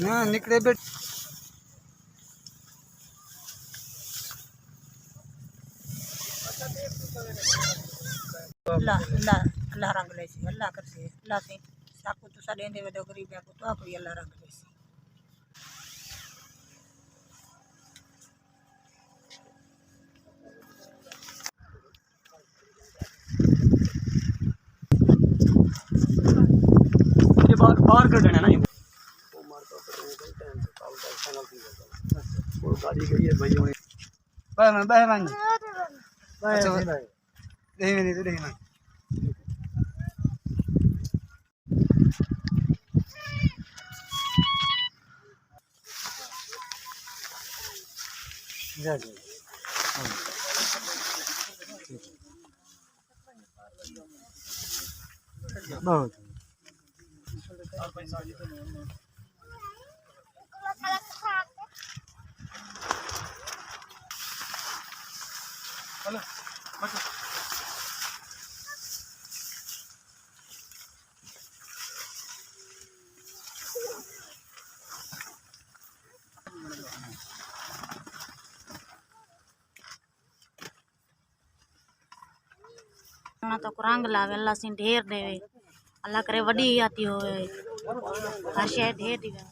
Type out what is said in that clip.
ना निकले बेट अल्लाह अल्लाह अल्लाह रंग ले अल्लाह कर से अल्लाह से साकू तो सा देंदे वे दो गरीब को तो कोई अल्लाह रंग ले ये बाहर कर देना ना वो मारता टाइम से काल का चैनल थी वो गाड़ी गई है भाई होने बाय मान अच्छा नहीं तो देखना जा जा बहुत तो रंग लावे अल्लाह से ढेर देवे अल्लाह करे वडी आती हो हर शय ढेर दिवे।